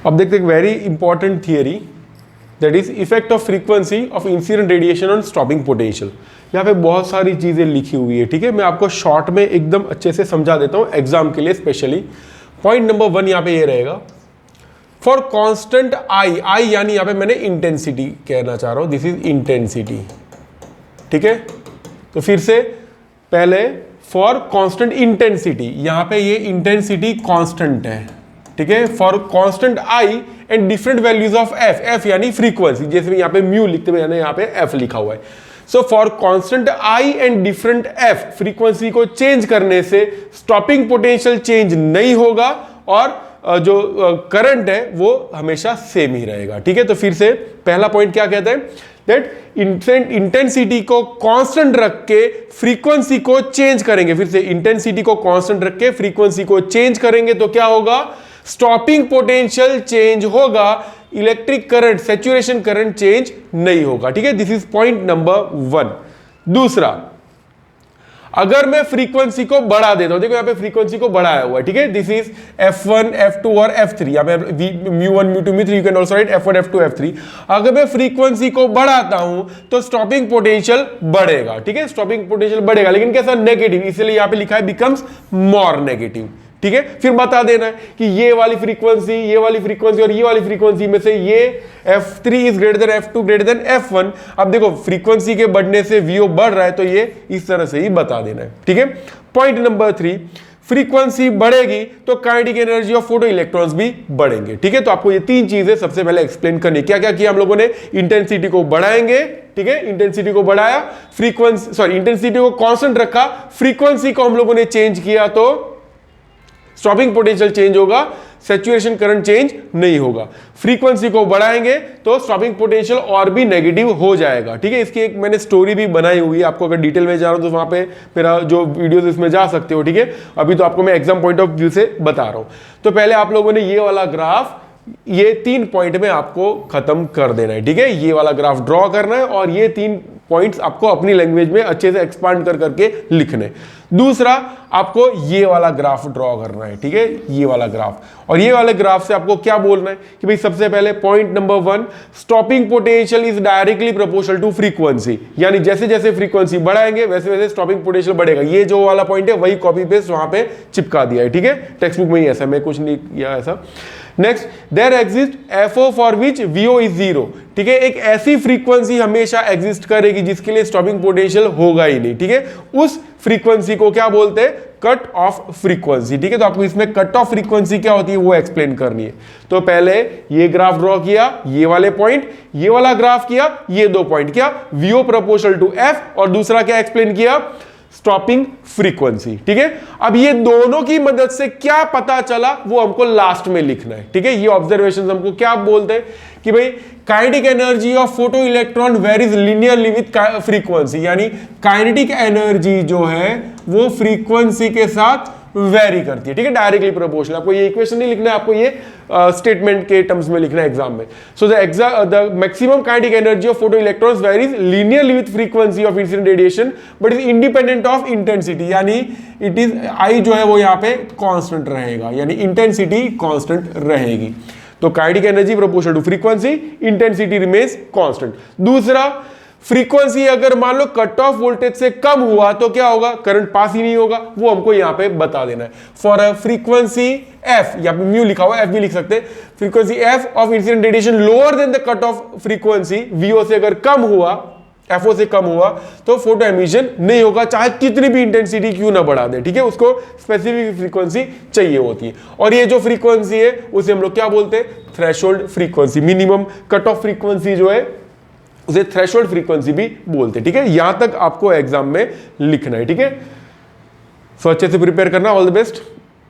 अब देखते हैं very important theory, that is effect of frequency of incident radiation on stopping potential. यहाँ पे बहुत सारी चीजें लिखी हुई है, ठीक है, मैं आपको शॉर्ट में एकदम अच्छे से समझा देता हूँ एग्जाम के लिए स्पेशली। पॉइंट नंबर 1 यहाँ पे ये रहेगा, फॉर कांस्टेंट आई, आई यानी यहाँ पे मैंने इंटेंसिटी कहना चाह रहा हूं, दिस इज इंटेंसिटी, ठीक है। तो फिर से पहले फॉर कांस्टेंट इंटेंसिटी, यहां पे ये इंटेंसिटी कांस्टेंट है, ठीक है, for constant I and different values of F, F यानी फ्रीक्वेंसी, जैसे यहाँ पे म्यू लिखते हुए मैंने यहाँ पे एफ लिखा हुआ है। So for constant I and different F, frequency को चेंज करने से स्टॉपिंग पोटेंशियल चेंज नहीं होगा और जो करंट है वो हमेशा सेम ही रहेगा, ठीक है। तो फिर से पहला पॉइंट क्या कहते हैं, दैट इंटेंसिटी को कांस्टेंट रख के फ्रीक्वेंसी को चेंज करेंगे, फिर से इंटेंसिटी को कांस्टेंट रख के फ्रीक्वेंसी को चेंज करेंगे तो क्या होगा, स्टॉपिंग पोटेंशियल चेंज होगा, electric current, saturation current change नहीं होगा, ठीक है। This is point number 1। दूसरा, अगर मैं फ्रीक्वेंसी को बढ़ा देता हूं, देखो यहां पे फ्रीक्वेंसी को बढ़ाया हुआ है, ठीक है, दिस इज f1 f2 और f3, यहां पे mu1 mu2 mu3, you can also right f1 f2 f3। अगर मैं फ्रीक्वेंसी को बढ़ाता हूं तो स्टॉपिंग पोटेंशियल बढ़ेगा, ठीक है, स्टॉपिंग पोटेंशियल बढ़ेगा, लेकिन कैसा, नेगेटिव, इसलिए यहां पे लिखा है बिकम्स मोर नेगेटिव, ठीक है। फिर बता देना है कि ये वाली फ्रीक्वेंसी और ये वाली फ्रीक्वेंसी में से ये f3 is greater than f2 greater than f1। अब देखो फ्रीक्वेंसी के बढ़ने से VO बढ़ रहा है तो ये इस तरह से ही बता देना है, ठीक है। पॉइंट नंबर 3, फ्रीक्वेंसी बढ़ेगी तो kinetic energy of photo electrons भी बढ़ेंगे, ठीक है। तो आपको ये 3 चीजें सबसे पहले एक्सप्लेन करनी, क्या क्या किया हम लोगों ने, इंटेंसिटी को बढ़ाएंगे, ठीक है, इंटेंसिटी को बढ़ाया, इंटेंसिटी को कांस्टेंट रखा, फ्रीक्वेंसी को हम लोगों ने चेंज किया तो स्टॉपिंग पोटेंशियल चेंज होगा, सैचुरेशन करंट चेंज नहीं होगा। फ्रीक्वेंसी को बढ़ाएंगे तो स्टॉपिंग पोटेंशियल और भी नेगेटिव हो जाएगा, ठीक है। इसकी एक मैंने स्टोरी भी बनाई हुई है, आपको अगर डिटेल में जा रहा हूं तो वहां पे मेरा जो वीडियोस इसमें जा सकते हो, ठीक है। अभी तो आपको मैं एग्जाम पॉइंट ऑफ व्यू से बता रहा हूं। तो पहले आप लोगों ने ये वाला ग्राफ, ये 3 पॉइंट में आपको खत्म कर देना है, ठीक है, ये वाला ग्राफ ड्रॉ करना है और ये 3 पॉइंट्स आपको अपनी लैंग्वेज में अच्छे से एक्सपांड कर करके लिखने। दूसरा, आपको ये वाला ग्राफ ड्रॉ करना है, ठीक है, ये वाला ग्राफ, और ये वाले ग्राफ से आपको क्या बोलना है कि भाई सबसे पहले point number 1, stopping potential is directly proportional to frequency, यानी जैसे जैसे फ्रीक्वेंसी बढ़ाएंगे वैसे वैसे स्टॉपिंग पोटेंशियल बढ़ेगा। ये जो वाला पॉइंट है वही कॉपी पेस्ट वहां पे चिपका दिया है, ठीक है, टेक्स्ट बुक में ही ऐसा, मैं कुछ नहीं किया ऐसा। Next, there exist FO for which VO is 0, ठीक है, एक ऐसी फ्रीक्वेंसी हमेशा एग्जिस्ट करेगी जिसके लिए स्टॉपिंग पोटेंशियल होगा ही नहीं, ठीक है, उस फ्रीक्वेंसी को क्या बोलते हैं, कट ऑफ फ्रीक्वेंसी, ठीक है। तो आपको इसमें कट ऑफ फ्रीक्वेंसी क्या होती है वो एक्सप्लेन करनी है। तो पहले ये ग्राफ ड्रॉ किया, ये वाले पॉइंट, ये वाला ग्राफ किया, ये 2 पॉइंट, क्या, VO प्रोपोर्शनल टू F, और दूसरा क्या एक्सप्लेन किया, स्टॉपिंग फ्रीक्वेंसी, ठीक है। अब ये दोनों की मदद से क्या पता चला वो हमको लास्ट में लिखना है, ठीक है। ये ऑब्जर्वेशन हमको क्या बोलते हैं कि भाई kinetic energy of photo electron varies linearly with frequency, यानी काइनेटिक एनर्जी जो है वो फ्रीक्वेंसी के साथ वेरी करती है, ठीक है, डायरेक्टली प्रोपोर्शनल। आपको ये इक्वेशन नहीं लिखना है, आपको ये स्टेटमेंट के टर्म्स में लिखना है एग्जाम में। So the maximum kinetic energy of photo electrons varies linearly with frequency of incident radiation but is independent of intensity, यानी इट इज आई जो है वो यहाँ पे कांस्टेंट रहेगा, यानी इंटेंसिटी कांस्टेंट रहेगी। तो kinetic energy proportional to frequency, intensity remains constant. दूसरा, फ्रीक्वेंसी अगर मान लो कट ऑफ वोल्टेज से कम हुआ तो क्या होगा, करंट पास ही नहीं होगा, वो हमको यहां पे बता देना है। फॉर अ फ्रीक्वेंसी एफ, या म्यू लिखा हुआ, एफ भी लिख सकते हैं, frequency F of incident radiation lower than the cut off frequency, V O से अगर कम हुआ, एफओ से कम हुआ तो फोटो एमिशन नहीं होगा, चाहे कितनी भी इंटेंसिटी क्यों ना बढ़ा दे, ठीक है, उसको स्पेसिफिक फ्रीक्वेंसी चाहिए होती है। और ये जो फ्रीक्वेंसी है उसे हम लोग क्या बोलते हैं, threshold frequency, minimum cut off frequency जो है उसे थ्रेशोल्ड फ्रीक्वेंसी भी बोलते हैं, ठीक है। यहां तक आपको एग्जाम में लिखना है, ठीक है। सो अच्छे से प्रिपेयर करना, ऑल द बेस्ट।